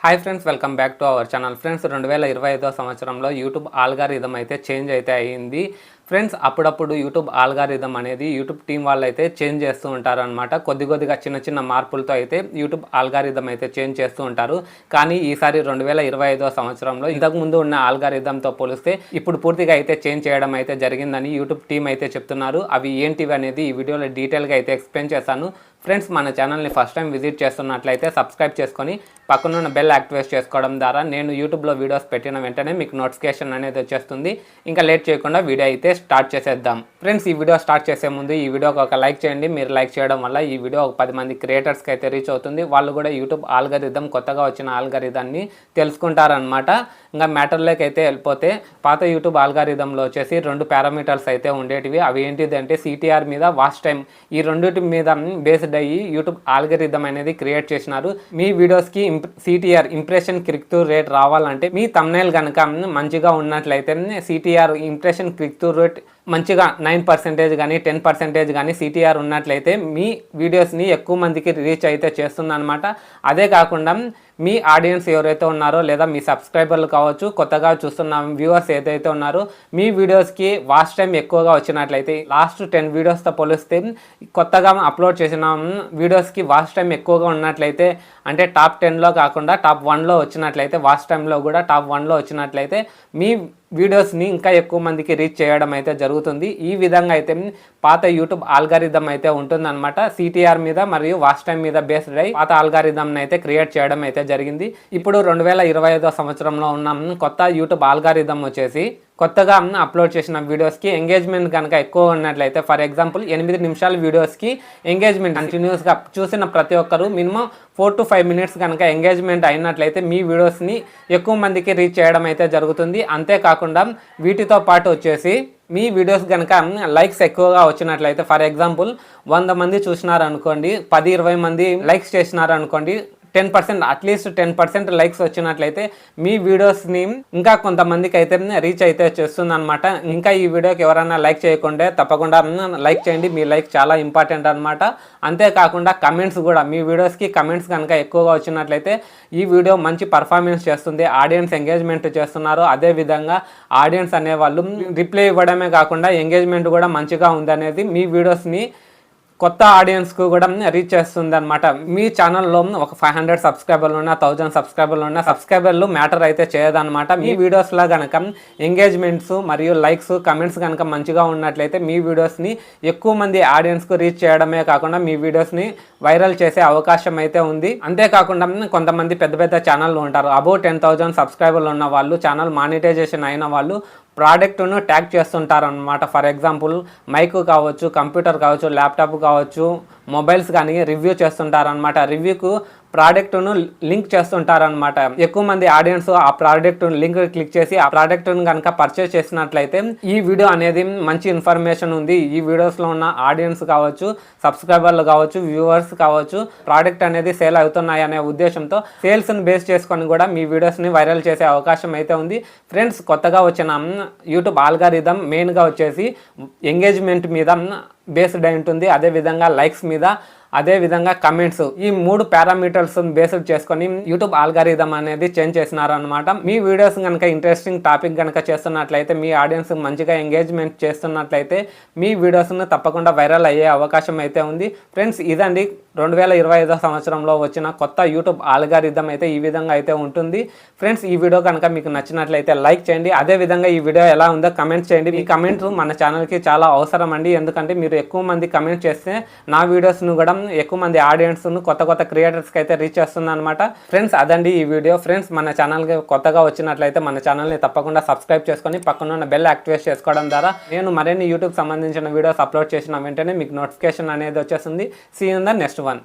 Hi friends, welcome back to our channel. Friends, 2025 సంవత్సరంలో YouTube algorithm అయితే change అయితే అయ్యింది. ఫ్రెండ్స్, అప్పుడప్పుడు యూట్యూబ్ ఆల్గారిథం అనేది యూట్యూబ్ టీం వాళ్ళు అయితే చేంజ్ చేస్తూ ఉంటారు అనమాట. కొద్దిగా చిన్న మార్పులతో అయితే యూట్యూబ్ ఆల్గారిథం అయితే చేంజ్ చేస్తూ ఉంటారు. కానీ ఈసారి 2025 సంవత్సరంలో ఇంతకుముందు ఉన్న ఆల్గారిథంతో పోలిస్తే ఇప్పుడు పూర్తిగా అయితే చేంజ్ చేయడం అయితే జరిగిందని యూట్యూబ్ టీం అయితే చెప్తున్నారు. అవి ఏంటివి అనేది ఈ వీడియోలో డీటెయిల్గా అయితే ఎక్స్ప్లెయిన్ చేశాను. ఫ్రెండ్స్, మన ఛానల్ని ఫస్ట్ టైం విజిట్ చేస్తున్నట్లయితే సబ్స్క్రైబ్ చేసుకొని పక్కనున్న బెల్ యాక్టివేట్ చేసుకోవడం ద్వారా నేను యూట్యూబ్లో వీడియోస్ పెట్టిన వెంటనే మీకు నోటిఫికేషన్ అనేది వచ్చేస్తుంది. ఇంకా లేట్ చేయకుండా వీడియో అయితే స్టార్ట్ చేసేద్దాం. ఫ్రెండ్స్, ఈ వీడియో స్టార్ట్ చేసే ముందు ఈ వీడియోకి ఒక లైక్ చేయండి. మీరు లైక్ చేయడం వల్ల ఈ వీడియో ఒక 10 మంది క్రియేటర్స్కి అయితే రీచ్ అవుతుంది. వాళ్ళు కూడా యూట్యూబ్ ఆల్గారిథం, కొత్తగా వచ్చిన ఆల్గారిథాన్ని తెలుసుకుంటారనమాట. ఇంకా మ్యాటర్లోకి అయితే వెళ్ళిపోతే, పాత యూట్యూబ్ ఆల్గారిథంలో వచ్చేసి 2 పారామీటర్స్ అయితే ఉండేటివి. అవి ఏంటిది అంటే సిటిఆర్ మీద, వాచ్ టైం. ఈ రెండింటి మీద బేస్డ్ అయ్యి యూట్యూబ్ ఆల్గారిథం అనేది క్రియేట్ చేసినారు. మీ వీడియోస్కి CTR, impression click through rate రావాలంటే మీ థంబ్నెయిల్ కనుక మంచిగా ఉన్నట్లయితే CTR, impression click through rate మంచిగా 9% కానీ 10% కానీ సిటిఆర్ ఉన్నట్లయితే మీ వీడియోస్ని ఎక్కువ మందికి రీచ్ అయితే చేస్తుందన్నమాట. అదే కాకుండా మీ ఆడియన్స్ ఎవరైతే ఉన్నారో లేదా మీ సబ్స్క్రైబర్లు కావచ్చు, కొత్తగా చూస్తున్న వ్యూవర్స్ ఏదైతే ఉన్నారో మీ వీడియోస్కి వాచ్ టైం ఎక్కువగా వచ్చినట్లయితే, లాస్ట్ 10 వీడియోస్తో పోలిస్తే కొత్తగా అప్లోడ్ చేసిన వీడియోస్కి వాచ్ టైం ఎక్కువగా ఉన్నట్లయితే, అంటే టాప్ 10లో కాకుండా టాప్ 1లో వచ్చినట్లయితే, వాచ్ టైంలో కూడా టాప్ 1లో వచ్చినట్లయితే మీ వీడియోస్ని ఇంకా ఎక్కువ మందికి రీచ్ చేయడం అయితే జరుగుతుంది. ఈ విధంగా అయితే పాత యూట్యూబ్ ఆల్గారిథం అయితే ఉంటుందన్నమాట. సిటిఆర్ మీద మరియు వాచ్ టైం మీద బేస్డ్ అయ్యి పాత ఆల్గారిథంని అయితే క్రియేట్ చేయడం అయితే జరిగింది. ఇప్పుడు 2025 సంవత్సరంలో ఉన్న కొత్త యూట్యూబ్ ఆల్గారిథం వచ్చేసి, కొత్తగా అప్లోడ్ చేసిన వీడియోస్కి ఎంగేజ్మెంట్ కనుక ఎక్కువ ఉన్నట్లయితే, ఫర్ ఎగ్జాంపుల్ 8 నిమిషాల వీడియోస్కి ఎంగేజ్మెంట్ కంటిన్యూస్గా చూసిన ప్రతి ఒక్కరు మినిమం 4 to 5 మినిట్స్ కనుక ఎంగేజ్మెంట్ అయినట్లయితే మీ వీడియోస్ని ఎక్కువ మందికి రీచ్ చేయడం అయితే జరుగుతుంది. అంతేకాకుండా వీటితో పాటు వచ్చేసి మీ వీడియోస్ కనుక లైక్స్ ఎక్కువగా వచ్చినట్లయితే, ఫర్ ఎగ్జాంపుల్ 100 మంది చూసినారనుకోండి, 10-20 మంది లైక్స్ చేసినారనుకోండి, 10%, అట్లీస్ట్ 10% లైక్స్ వచ్చినట్లయితే మీ వీడియోస్ని ఇంకా కొంతమందికి అయితే రీచ్ అయితే చేస్తుంది అనమాట. ఇంకా ఈ వీడియోకి ఎవరైనా లైక్ చేయకుంటే తప్పకుండా లైక్ చేయండి. మీ లైక్ చాలా ఇంపార్టెంట్ అనమాట. అంతేకాకుండా కమెంట్స్ కూడా, మీ వీడియోస్కి కమెంట్స్ కనుక ఎక్కువగా వచ్చినట్లయితే ఈ వీడియో మంచి పర్ఫార్మెన్స్ చేస్తుంది, ఆడియన్స్ ఎంగేజ్మెంట్ చేస్తున్నారు. అదేవిధంగా ఆడియన్స్ అనేవాళ్ళు రిప్లై ఇవ్వడమే కాకుండా ఎంగేజ్మెంట్ కూడా మంచిగా ఉందనేది మీ వీడియోస్ని కొత్త ఆడియన్స్కు కూడా రీచ్ చేస్తుంది అనమాట. మీ ఛానల్లో ఒక 500 సబ్స్క్రైబర్లు ఉన్నా, 1000 సబ్స్క్రైబర్లు ఉన్నా, సబ్స్క్రైబర్లు మ్యాటర్ అయితే చేయదన్నమాట. మీ వీడియోస్లో కనుక ఎంగేజ్మెంట్స్ మరియు లైక్స్, కమెంట్స్ కనుక మంచిగా ఉన్నట్లయితే మీ వీడియోస్ని ఎక్కువ మంది ఆడియన్స్కు రీచ్ చేయడమే కాకుండా మీ వీడియోస్ని వైరల్ చేసే అవకాశం అయితే ఉంది. అంతేకాకుండా కొంతమంది పెద్ద ఛానళ్ళు ఉంటారు, అబౌట్ 10,000 సబ్స్క్రైబర్లు ఉన్న వాళ్ళు, ఛానల్ మానిటైజేషన్ అయిన వాళ్ళు ప్రోడక్ట్ను ట్యాగ్ చేస్తుంటారు అనమాట. ఫర్ ఎగ్జాంపుల్ మైక్ కావచ్చు, కంప్యూటర్ కావచ్చు, ల్యాప్టాప్ కావచ్చు, మొబైల్స్ కానీ రివ్యూ చేస్తుంటారనమాట. రివ్యూకు ప్రోడక్ట్ను లింక్ చేస్తుంటారనమాట. ఎక్కువ మంది ఆడియన్స్ ఆ ప్రోడక్ట్ లింక్ క్లిక్ చేసి ఆ ప్రోడక్ట్ను కనుక పర్చేస్ చేసినట్లయితే ఈ వీడియో అనేది మంచి ఇన్ఫర్మేషన్ ఉంది, ఈ వీడియోస్లో ఉన్న ఆడియన్స్ కావచ్చు, సబ్స్క్రైబర్లు కావచ్చు, వ్యూవర్స్ కావచ్చు, ప్రోడక్ట్ అనేది సేల్ అవుతున్నాయి అనే ఉద్దేశంతో సేల్స్ని బేస్ చేసుకొని కూడా మీ వీడియోస్ని వైరల్ చేసే అవకాశం అయితే ఉంది. ఫ్రెండ్స్, కొత్తగా వచ్చిన యూట్యూబ్ ఆల్గారిథం మెయిన్గా వచ్చేసి ఎంగేజ్మెంట్ మీద బేస్డ్ అయి ఉంటుంది. అదేవిధంగా లైక్స్ మీద, అదేవిధంగా కమెంట్స్, ఈ 3 పారామీటర్స్ బేస్డ్ చేసుకొని యూట్యూబ్ ఆల్గారిథం అనేది చేంజ్ చేసినారు అనమాట. మీ వీడియోస్ కనుక ఇంట్రెస్టింగ్ టాపిక్ కనుక చేస్తున్నట్లయితే, మీ ఆడియన్స్ మంచిగా ఎంగేజ్మెంట్ చేస్తున్నట్లయితే మీ వీడియోస్ను తప్పకుండా వైరల్ అయ్యే అవకాశం అయితే ఉంది. ఫ్రెండ్స్, ఇదండి 2025 సంవత్సరంలో వచ్చిన కొత్త యూట్యూబ్ ఆల్గారిథం అయితే ఈ విధంగా అయితే ఉంటుంది. ఫ్రెండ్స్, ఈ వీడియో కనుక మీకు నచ్చినట్లయితే లైక్ చేయండి. అదేవిధంగా ఈ వీడియో ఎలా ఉందో కమెంట్ చేయండి. మీ కమెంట్స్ మన ఛానల్కి చాలా అవసరం అండి. ఎందుకంటే మీరు ఎక్కువ మంది కమెంట్ చేస్తే నా వీడియోస్ను కూడా ఎక్కువ మంది ఆడియన్స్ను, కొత్త క్రియేటర్స్కి అయితే రీచ్ చేస్తుంది అనమాట. ఫ్రెండ్స్, అదండి ఈ వీడియో. ఫ్రెండ్స్, మన ఛానల్కి కొత్తగా వచ్చినట్లయితే మన ఛానల్ని తప్పకుండా సబ్స్క్రైబ్ చేసుకొని పక్కన బెల్ యాక్టివేట్ చేసుకోవడం ద్వారా నేను మరిన్ని యూట్యూబ్ సంబంధించిన వీడియోస్ అప్లోడ్ చేసిన వెంటనే మీకు నోటిఫికేషన్ అనేది వచ్చేస్తుంది. See in the next one.